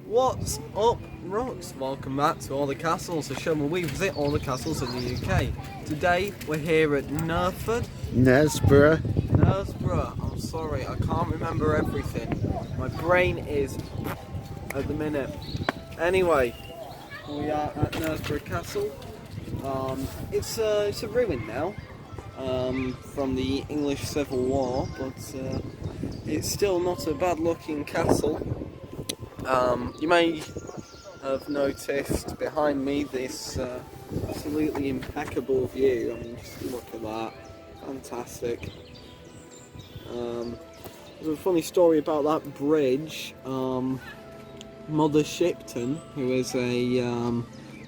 What's up, rocks? Welcome back to All the Castles, a show where we visit all the castles in the UK. Today we're here at Knaresborough. I'm sorry, I can't remember everything. My brain is at the minute. Anyway, we are at Knaresborough Castle. It's a ruin now from the English Civil War, but it's still not a bad looking castle. You may have noticed behind me this absolutely impeccable view. I mean, just look at that. Fantastic. There's a funny story about that bridge. Mother Shipton, who is a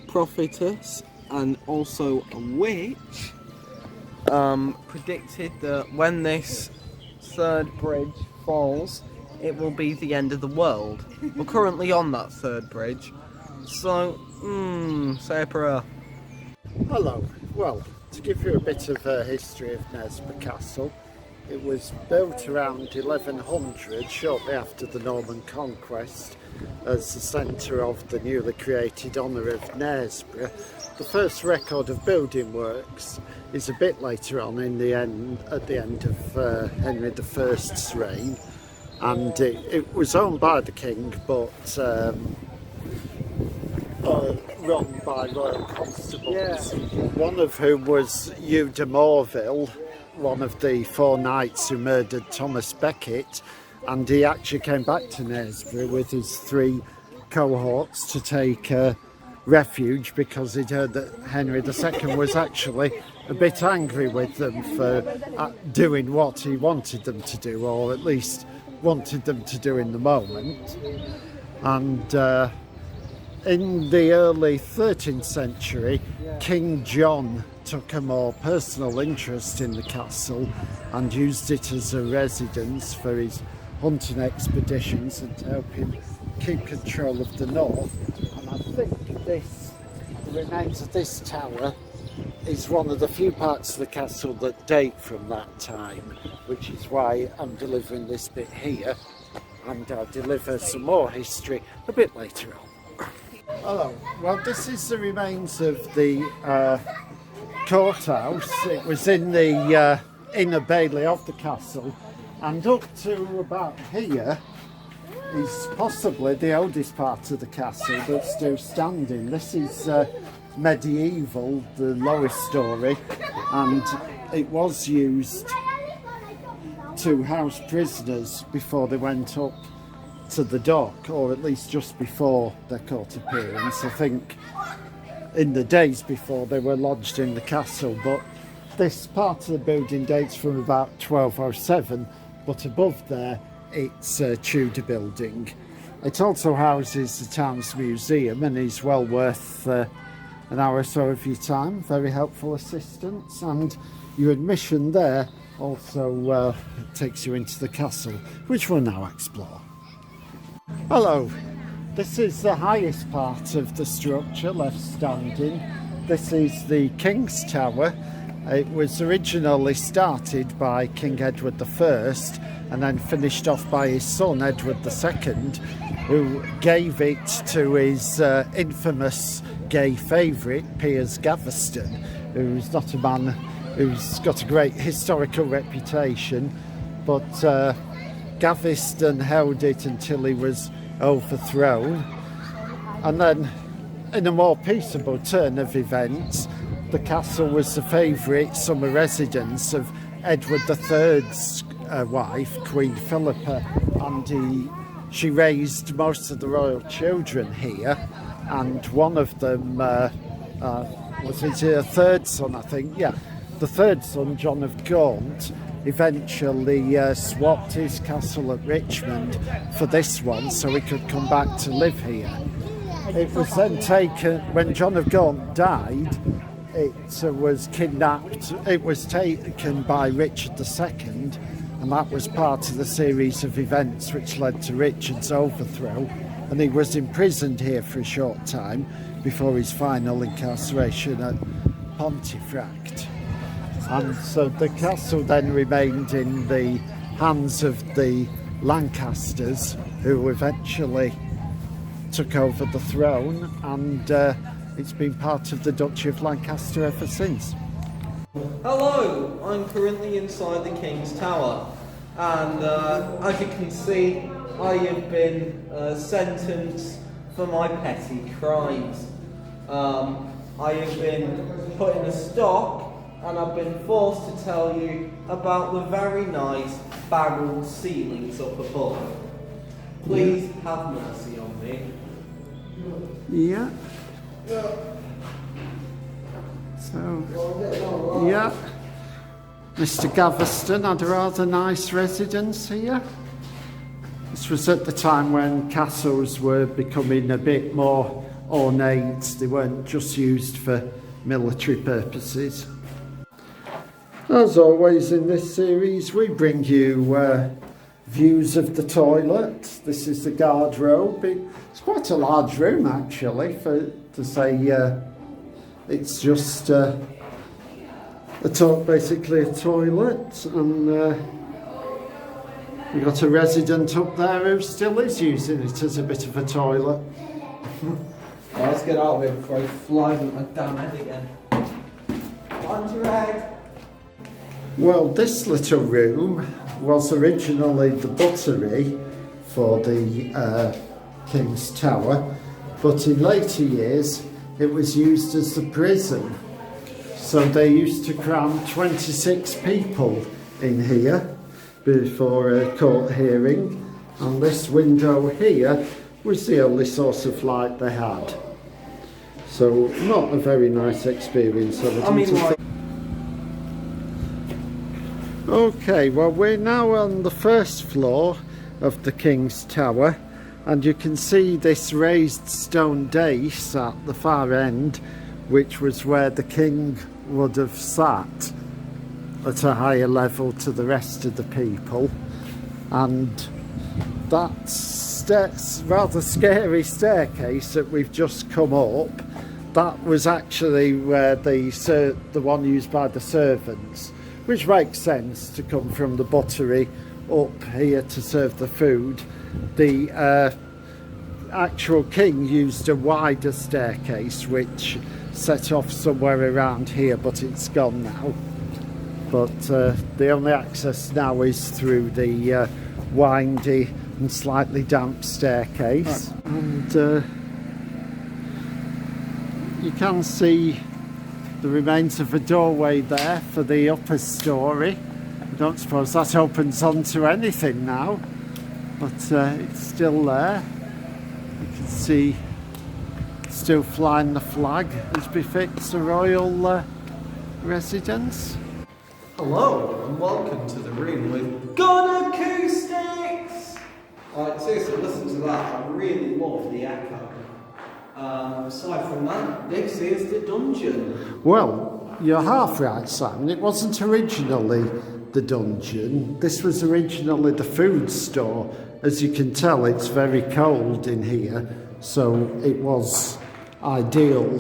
prophetess and also a witch, predicted that when this third bridge falls, it will be the end of the world. We're currently on that third bridge, so, say a prayer. Hello. Well, to give you a bit of a history of Knaresborough Castle, it was built around 1100, shortly after the Norman conquest, as the centre of the newly created honour of Knaresborough. The first record of building works is a bit later on at the end of Henry I's reign. And it was owned by the king, but run by royal constables, one of whom was Hugh de Morville, one of the four knights who murdered Thomas Becket, and he actually came back to Knaresborough with his three cohorts to take refuge because he'd heard that Henry II was actually a bit angry with them for doing what he wanted them to do, or at least wanted them to do in the moment. And in the early 13th century, King John took a more personal interest in the castle and used it as a residence for his hunting expeditions and to help him keep control of the north. And I think the remains of this tower is one of the few parts of the castle that date from that time, which is why I'm delivering this bit here, and I'll deliver some more history a bit later on. Hello, well, this is the remains of the courthouse. It was in the inner bailey of the castle, and up to about here is possibly the oldest part of the castle that's still standing. This is medieval, the lowest story, and it was used to house prisoners before they went up to the dock, or at least just before their court appearance. I think in the days before they were lodged in the castle, but this part of the building dates from about 1207, but above there it's a Tudor building. It also houses the town's museum and is well worth an hour or so of your time. Very helpful assistance, and your admission there also takes you into the castle, which we'll now explore. Hello, this is the highest part of the structure left standing. This is the King's Tower. It was originally started by King Edward I and then finished off by his son Edward II, who gave it to his infamous gay favourite Piers Gaveston, who's not a man who's got a great historical reputation, but Gaveston held it until he was overthrown, and then in a more peaceable turn of events, the castle was the favourite summer residence of Edward III's wife, Queen Philippa, and she raised most of the royal children here, and one of them was his third son, I think. Yeah, the third son, John of Gaunt, eventually swapped his castle at Richmond for this one so he could come back to live here. It was then taken, when John of Gaunt died, it was kidnapped, it was taken by Richard II, and that was part of the series of events which led to Richard's overthrow, and he was imprisoned here for a short time before his final incarceration at Pontefract. And so the castle then remained in the hands of the Lancasters, who eventually took over the throne, and it's been part of the Duchy of Lancaster ever since. Hello, I'm currently inside the King's Tower, and as you can see, I have been sentenced for my petty crimes. I have been put in a stock, and I've been forced to tell you about the very nice barrel ceilings up above. Please have mercy on me. Yeah. So, yeah. Mr. Gaveston had a rather nice residence here. This was at the time when castles were becoming a bit more ornate. They weren't just used for military purposes. As always in this series, we bring you views of the toilet. This is the garderobe. It's quite a large room actually, to say it's just basically a toilet, and we've got a resident up there who still is using it as a bit of a toilet. Well, let's get out of here before I fly with my damn head again. On to your head. Well, this little room was originally the buttery for the King's Tower, but in later years it was used as the prison. So they used to cram 26 people in here before a court hearing, and this window here was the only source of light they had. So not a very nice experience. Okay, well, we're now on the first floor of the King's Tower, and you can see this raised stone dais at the far end, which was where the king would have sat at a higher level to the rest of the people. And that rather scary staircase that we've just come up, that was actually where the one used by the servants, which makes sense to come from the buttery up here to serve the food. The actual king used a wider staircase which set off somewhere around here, but it's gone now. But the only access now is through the windy and slightly damp staircase. Right. And you can see the remains of a doorway there for the upper story. I don't suppose that opens onto anything now, but it's still there. You can see still flying the flag as befits a royal residence. Hello and welcome to the room with good acoustics! Alright, seriously, listen to that. I really love the echo. Aside from that, this is the dungeon. Well, you're half right, Simon. It wasn't originally the dungeon. This was originally the food store. As you can tell, it's very cold in here, so it was ideal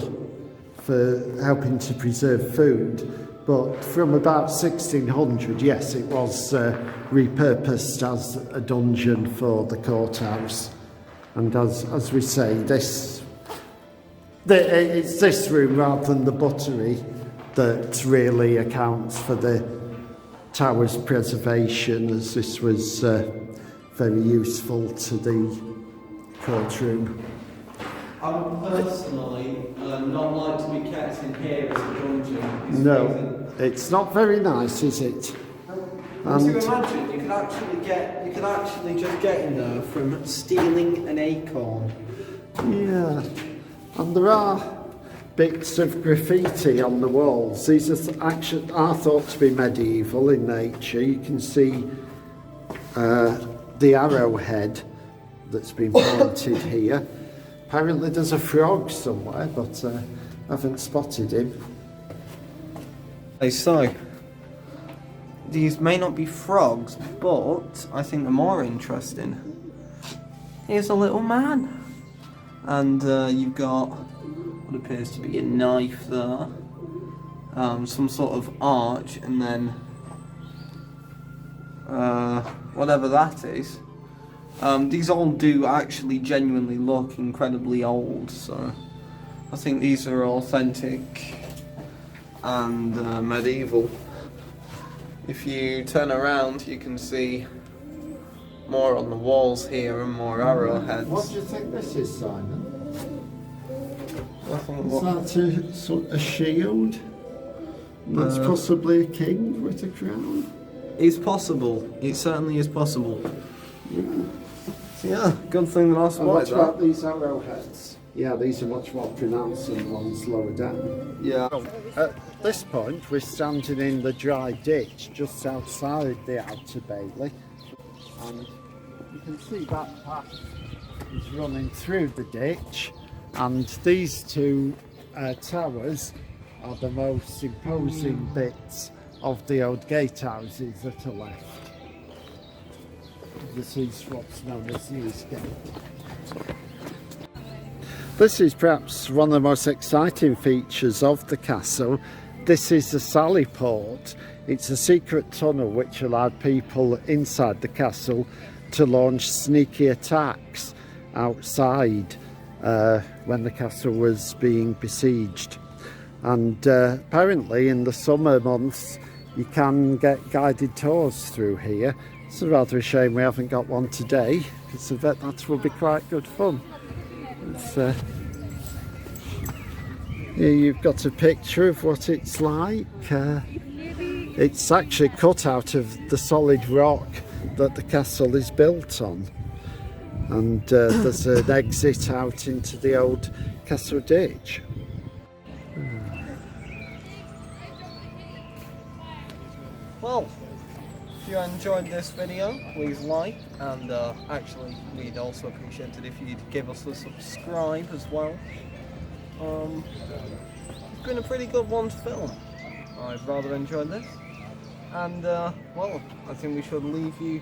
for helping to preserve food. But from about 1600, yes, it was repurposed as a dungeon for the courthouse. And as we say, it's this room rather than the buttery that really accounts for the tower's preservation, as this was very useful to the courtroom. I would personally not like to be kept in here as a dungeon. No, it's not very nice, is it? And you imagine you could actually just get in there from stealing an acorn. Yeah, and there are bits of graffiti on the walls. These are thought to be medieval in nature. You can see the arrowhead that's been painted here. Apparently there's a frog somewhere, but I haven't spotted him. Hey, so these may not be frogs, but I think they're more interesting. Here's a little man. And you've got what appears to be a knife there, some sort of arch, and then whatever that is. These all do actually genuinely look incredibly old, so I think these are authentic and medieval. If you turn around, you can see more on the walls here and more arrowheads. What do you think this is, Simon? I think Is that a shield? That's possibly a king with a crown? it's possible. It certainly is possible. Yeah. So yeah, good thing that I And spotted what about that. these arrowheads? Yeah, these are much more pronounced than the ones lower down. Yeah. At this point, we're standing in the dry ditch just outside the Outer Bailey, and you can see that path is running through the ditch, and these two towers are the most imposing bits of the old gatehouses at the left. This is what's known as the East Gate. This is perhaps one of the most exciting features of the castle. This is the Sally Port. It's a secret tunnel which allowed people inside the castle to launch sneaky attacks outside when the castle was being besieged. And apparently in the summer months you can get guided tours through here. It's rather a shame we haven't got one today, because I bet that will be quite good fun. Here you've got a picture of what it's like. It's actually cut out of the solid rock that the castle is built on, and there's an exit out into the old castle ditch. Well, if you enjoyed this video, please like, and actually we'd also appreciate it if you'd give us a subscribe as well. It's been a pretty good one to film. I've rather enjoyed this, and well, I think we should leave you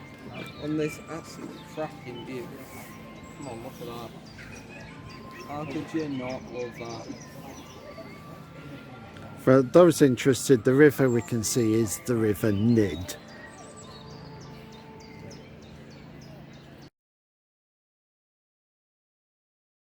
on this absolutely cracking view. Come on, look at that. How could you not love that? For those interested, the river we can see is the River Nid.